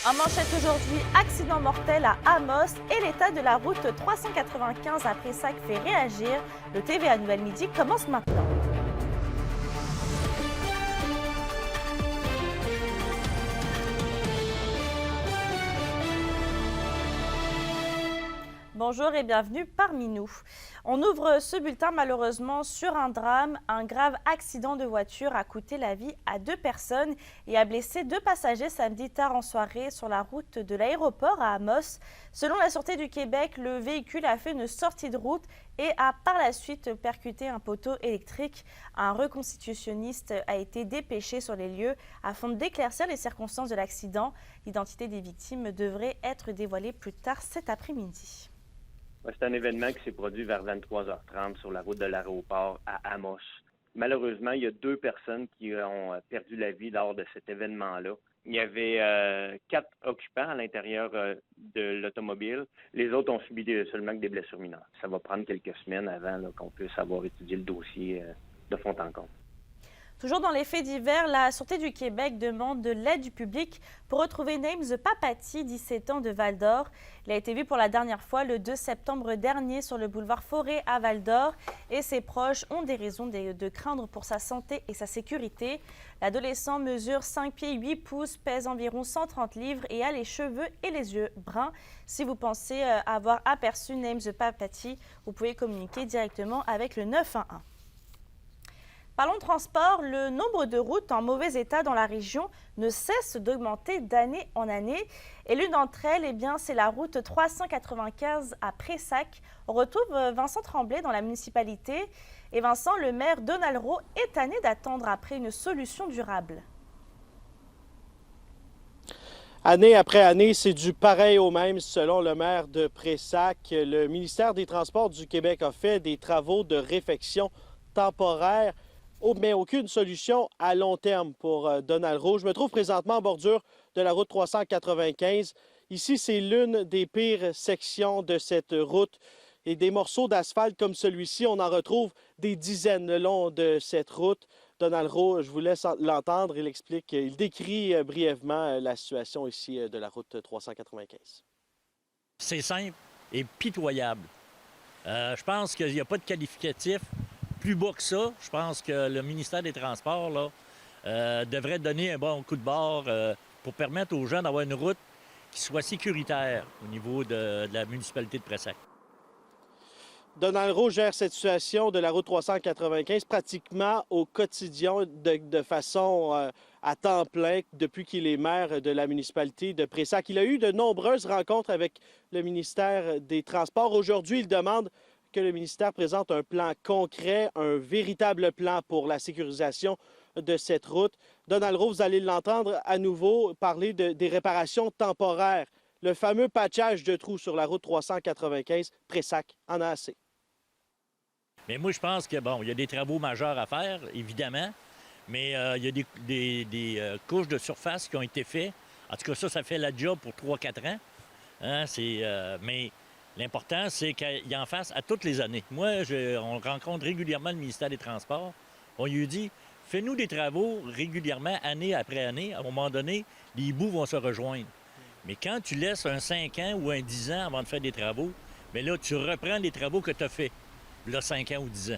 En manchette aujourd'hui, accident mortel à Amos et l'état de la route 395 à Pressac fait réagir. Le TVA Nouvelle Midi commence maintenant. Bonjour et bienvenue parmi nous. On ouvre ce bulletin malheureusement sur un drame. Un grave accident de voiture a coûté la vie à 2 personnes et a blessé 2 passagers samedi tard en soirée sur la route de l'aéroport à Amos. Selon la Sûreté du Québec, le véhicule a fait une sortie de route et a par la suite percuté un poteau électrique. Un reconstitutionniste a été dépêché sur les lieux afin d'éclaircir les circonstances de l'accident. L'identité des victimes devrait être dévoilée plus tard cet après-midi. C'est un événement qui s'est produit vers 23h30 sur la route de l'aéroport à Amos. Malheureusement, il y a 2 personnes qui ont perdu la vie lors de cet événement-là. Il y avait 4 occupants à l'intérieur de l'automobile. Les autres ont subi seulement que des blessures mineures. Ça va prendre quelques semaines avant qu'on puisse avoir étudié le dossier de fond en comble. Toujours dans les faits divers, la Sûreté du Québec demande de l'aide du public pour retrouver Names Papati, 17 ans, de Val-d'Or. Il a été vu pour la dernière fois le 2 septembre dernier sur le boulevard Forêt à Val-d'Or et ses proches ont des raisons de craindre pour sa santé et sa sécurité. L'adolescent mesure 5 pieds 8 pouces, pèse environ 130 livres et a les cheveux et les yeux bruns. Si vous pensez avoir aperçu Names Papati, vous pouvez communiquer directement avec le 911. Parlons transport, le nombre de routes en mauvais état dans la région ne cesse d'augmenter d'année en année. Et l'une d'entre elles, c'est la route 395 à Pressac. On retrouve Vincent Tremblay dans la municipalité. Et Vincent, le maire Donald Rowe est tanné d'attendre après une solution durable. Année après année, c'est du pareil au même, selon le maire de Pressac. Le ministère des Transports du Québec a fait des travaux de réfection temporaire, mais aucune solution à long terme pour Donald Rowe. Je me trouve présentement en bordure de la route 395. Ici, c'est l'une des pires sections de cette route. Et des morceaux d'asphalte comme celui-ci, on en retrouve des dizaines le long de cette route. Donald Rowe, je vous laisse l'entendre. Il décrit brièvement la situation ici de la route 395. C'est simple et pitoyable. Je pense qu'il n'y a pas de qualificatif plus bas que ça. Je pense que le ministère des Transports devrait donner un bon coup de barre pour permettre aux gens d'avoir une route qui soit sécuritaire au niveau de la municipalité de Pressac. Donald Rowe gère cette situation de la route 395 pratiquement au quotidien de façon à temps plein depuis qu'il est maire de la municipalité de Pressac. Il a eu de nombreuses rencontres avec le ministère des Transports. Aujourd'hui, il demande que le ministère présente un plan concret, un véritable plan pour la sécurisation de cette route. Donald Rowe, vous allez l'entendre à nouveau parler des réparations temporaires. Le fameux patchage de trous sur la route 395, Pressac en a assez. Mais moi, je pense que, il y a des travaux majeurs à faire, évidemment, mais il y a des couches de surface qui ont été faites. En tout cas, ça fait la job pour 3-4 ans. Hein, mais l'important, c'est qu'il en fasse à toutes les années. Moi, on rencontre régulièrement le ministère des Transports. On lui dit, fais-nous des travaux régulièrement, année après année. À un moment donné, les bouts vont se rejoindre. Mais quand tu laisses un 5 ans ou un 10 ans avant de faire des travaux, bien là, tu reprends les travaux que tu as faits, là, 5 ans ou 10 ans.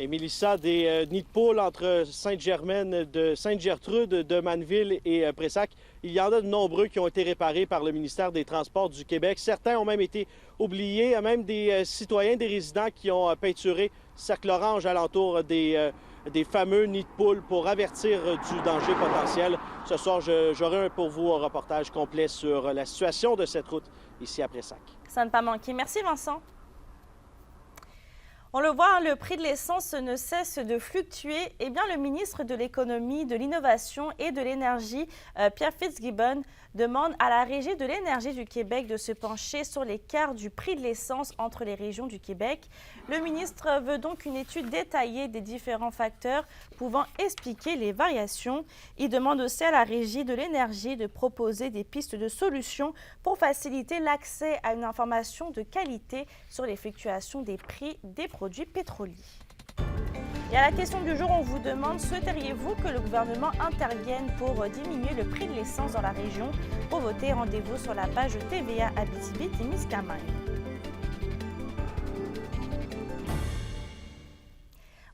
Et Mélissa, des nids de poules entre Sainte-Germaine, de Sainte-Gertrude, de Manneville et Pressac, il y en a de nombreux qui ont été réparés par le ministère des Transports du Québec. Certains ont même été oubliés. Il y a même des citoyens, des résidents qui ont peinturé cercle orange alentour des fameux nids de poules pour avertir du danger potentiel. Ce soir, j'aurai pour vous un reportage complet sur la situation de cette route ici à Pressac. Ça ne pas manquer. Merci Vincent. On le voit, le prix de l'essence ne cesse de fluctuer. Le ministre de l'Économie, de l'Innovation et de l'Énergie, Pierre Fitzgibbon, demande à la Régie de l'énergie du Québec de se pencher sur l'écart du prix de l'essence entre les régions du Québec. Le ministre veut donc une étude détaillée des différents facteurs pouvant expliquer les variations. Il demande aussi à la Régie de l'énergie de proposer des pistes de solutions pour faciliter l'accès à une information de qualité sur les fluctuations des prix des produits pétroliers. Et à la question du jour, on vous demande, souhaiteriez-vous que le gouvernement intervienne pour diminuer le prix de l'essence dans la région? Pour voter, rendez-vous sur la page TVA Abitibi-Témiscamingue.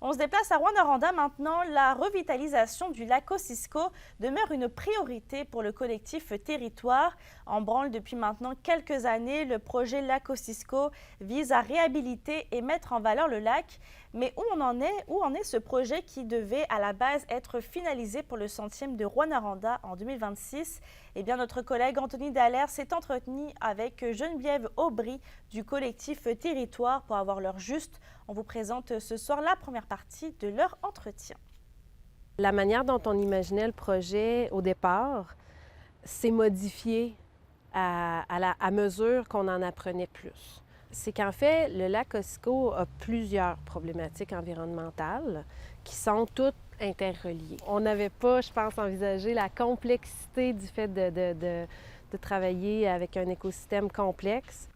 On se déplace à Rouyn-Noranda maintenant. La revitalisation du lac Kosciuszko demeure une priorité pour le collectif Territoire. En branle depuis maintenant quelques années, le projet Lac Kosciuszko vise à réhabiliter et mettre en valeur le lac. Mais où en est ce projet qui devait à la base être finalisé pour le centième de Rouyn-Noranda en 2026? Eh bien, notre collègue Anthony Dallaire s'est entretenu avec Geneviève Aubry du collectif Territoire pour avoir l'heure juste. On vous présente ce soir la première partie de leur entretien. La manière dont on imaginait le projet au départ s'est modifiée à mesure qu'on en apprenait plus. C'est qu'en fait, le lac Kosciuszko a plusieurs problématiques environnementales qui sont toutes interreliées. On n'avait pas, je pense, envisagé la complexité du fait de travailler avec un écosystème complexe.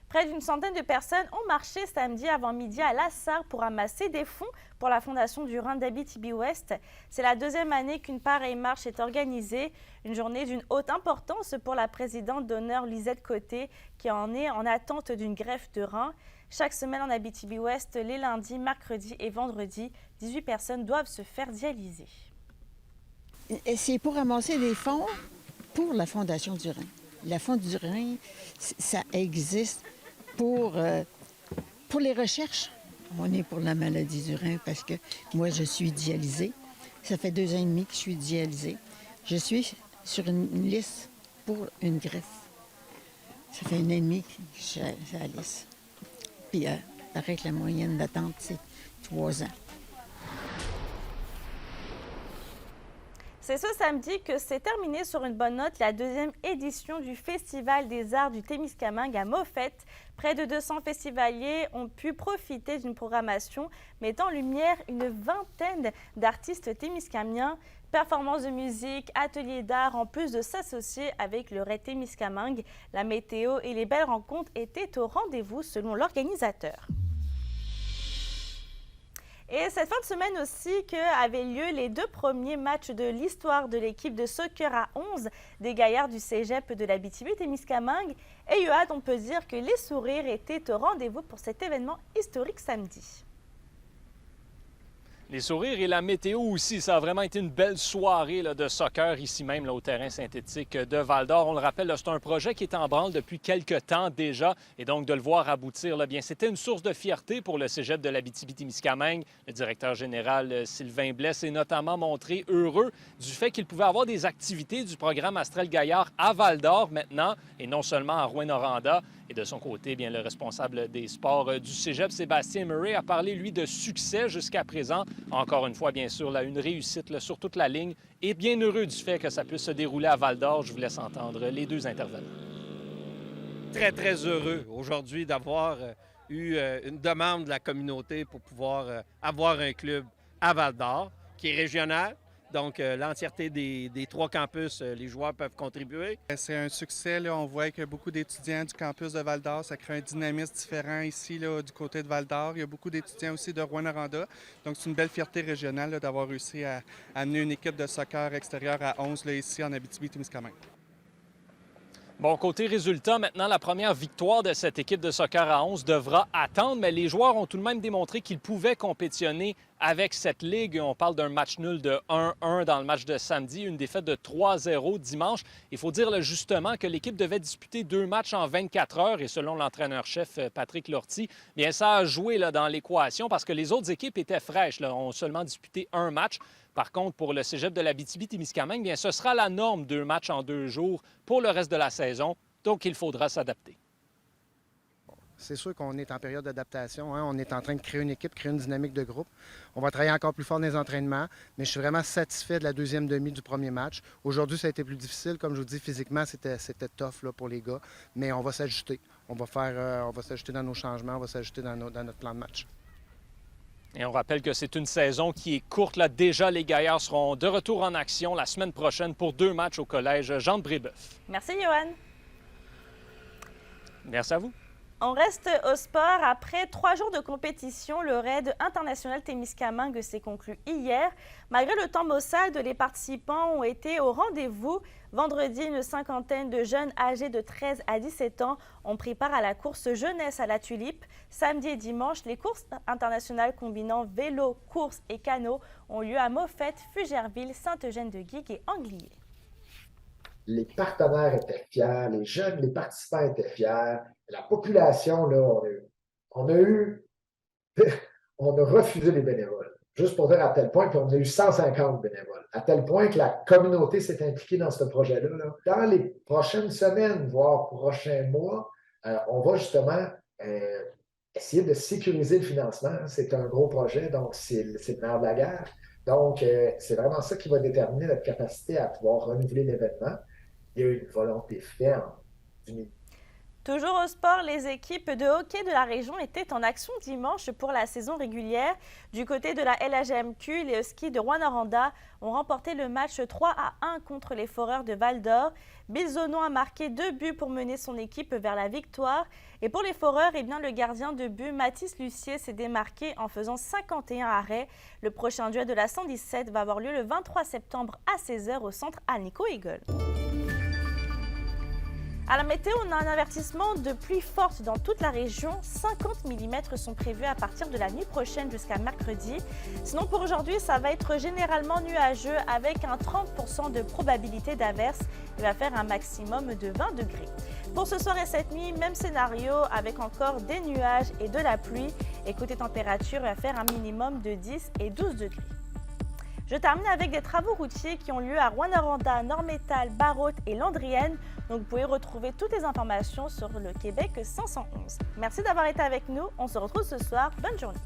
Près d'une centaine de personnes ont marché samedi avant midi à La Sarre pour ramasser des fonds pour la Fondation du Rhin d'Abitibi-Ouest. C'est la deuxième année qu'une pareille marche est organisée. Une journée d'une haute importance pour la présidente d'honneur Lisette Côté, qui en est en attente d'une greffe de rein. Chaque semaine en Abitibi-Ouest, les lundis, mercredis et vendredis, 18 personnes doivent se faire dialyser. C'est pour ramasser des fonds pour la Fondation du Rhin. La Fondation du Rhin, ça existe pour les recherches. On est pour la maladie du rein parce que moi, je suis dialysée. Ça fait 2 ans et demi que je suis dialysée. Je suis sur une liste pour une greffe. Ça fait 1 an et demi que je suis à la liste. Puis, paraît que la moyenne d'attente, c'est 3 ans. C'est ce samedi que s'est terminée sur une bonne note la 2e édition du Festival des Arts du Témiscamingue à Moffett. Près de 200 festivaliers ont pu profiter d'une programmation mettant en lumière une vingtaine d'artistes témiscamiens. Performances de musique, ateliers d'art, en plus de s'associer avec le Raid Témiscamingue. La météo et les belles rencontres étaient au rendez-vous selon l'organisateur. Et cette fin de semaine aussi qu'avaient lieu les 2 premiers matchs de l'histoire de l'équipe de soccer à 11 des Gaillards du Cégep de l'Abitibi-Témiscamingue. Et Yoad, on peut dire que les sourires étaient au rendez-vous pour cet événement historique samedi. Les sourires et la météo aussi, ça a vraiment été une belle soirée de soccer ici même au terrain synthétique de Val-d'Or. On le rappelle, c'est un projet qui est en branle depuis quelques temps déjà et donc de le voir aboutir, bien, c'était une source de fierté pour le Cégep de l'Abitibi-Témiscamingue. Le directeur général Sylvain Blais s'est notamment montré heureux du fait qu'il pouvait avoir des activités du programme Astrel Gaillard à Val-d'Or maintenant et non seulement à Rouyn-Noranda. Et de son côté, bien, le responsable des sports du Cégep, Sébastien Murray, a parlé, lui, de succès jusqu'à présent. Encore une fois, bien sûr, une réussite sur toute la ligne et bien heureux du fait que ça puisse se dérouler à Val-d'Or. Je vous laisse entendre les 2 intervenants. Très, très heureux aujourd'hui d'avoir eu une demande de la communauté pour pouvoir avoir un club à Val-d'Or qui est régional. Donc, l'entièreté des 3 campus, les joueurs peuvent contribuer. C'est un succès. Là. On voit qu'il y a beaucoup d'étudiants du campus de Val-d'Or. Ça crée un dynamisme différent ici, là, du côté de Val-d'Or. Il y a beaucoup d'étudiants aussi de Rouyn-Noranda. Donc, c'est une belle fierté régionale là, d'avoir réussi à amener une équipe de soccer extérieure à 11 là, ici en Abitibi-Témiscamingue. Bon, côté résultat, maintenant, la première victoire de cette équipe de soccer à 11 devra attendre, mais les joueurs ont tout de même démontré qu'ils pouvaient compétitionner avec cette ligue. On parle d'un match nul de 1-1 dans le match de samedi, une défaite de 3-0 dimanche. Il faut dire là, justement que l'équipe devait disputer 2 matchs en 24 heures et selon l'entraîneur-chef Patrick Lortie, bien ça a joué là, dans l'équation parce que les autres équipes étaient fraîches, là, ont seulement disputé 1 match. Par contre, pour le Cégep de l'Abitibi-Témiscamingue, bien, ce sera la norme, 2 matchs en 2 jours pour le reste de la saison. Donc, il faudra s'adapter. C'est sûr qu'on est en période d'adaptation. On est en train de créer une équipe, créer une dynamique de groupe. On va travailler encore plus fort dans les entraînements, mais je suis vraiment satisfait de la 2e demi du premier match. Aujourd'hui, ça a été plus difficile. Comme je vous dis, physiquement, c'était tough là, pour les gars, mais on va s'ajuster. On va s'ajuster dans nos changements, on va s'ajuster dans notre plan de match. Et on rappelle que c'est une saison qui est courte. Là, déjà, les Gaillards seront de retour en action la semaine prochaine pour 2 matchs au collège Jean de Brébeuf. Merci, Yoann. Merci à vous. On reste au sport. Après 3 jours de compétition, le raid international Témiscamingue s'est conclu hier. Malgré le temps maussade, les participants ont été au rendez-vous. Vendredi, une cinquantaine de jeunes âgés de 13 à 17 ans ont pris part à la course jeunesse à la Tulipe. Samedi et dimanche, les courses internationales combinant vélo, course et canot ont lieu à Moffett, Fugerville, Sainte-Eugène-de-Guigue et Anglier. Les partenaires étaient fiers, les jeunes, les participants étaient fiers. La population, là, on a refusé les bénévoles. Juste pour dire à tel point qu'on a eu 150 bénévoles. À tel point que la communauté s'est impliquée dans ce projet-là. Là. Dans les prochaines semaines, voire prochains mois, on va justement essayer de sécuriser le financement. C'est un gros projet, donc c'est le nerf de la guerre. Donc, c'est vraiment ça qui va déterminer notre capacité à pouvoir renouveler l'événement. Il y a une volonté ferme d'une. Toujours au sport, les équipes de hockey de la région étaient en action dimanche pour la saison régulière. Du côté de la LHMQ, les Huskies de Rouyn-Noranda ont remporté le match 3-1 contre les Foreurs de Val-d'Or. Bill Zonon a marqué 2 buts pour mener son équipe vers la victoire. Et pour les Foreurs, le gardien de but Mathis Lucier s'est démarqué en faisant 51 arrêts. Le prochain duel de la 117 va avoir lieu le 23 septembre à 16h au centre Alnico Eagle. À la météo, on a un avertissement de pluie forte dans toute la région. 50 mm sont prévus à partir de la nuit prochaine jusqu'à mercredi. Sinon, pour aujourd'hui, ça va être généralement nuageux avec un 30% de probabilité d'averse. Il va faire un maximum de 20 degrés. Pour ce soir et cette nuit, même scénario avec encore des nuages et de la pluie. Et côté température, il va faire un minimum de 10 et 12 degrés. Je termine avec des travaux routiers qui ont lieu à Rouyn-Noranda, Nord-Métal, Barrault et Landrienne. Donc, vous pouvez retrouver toutes les informations sur le Québec 511. Merci d'avoir été avec nous. On se retrouve ce soir. Bonne journée.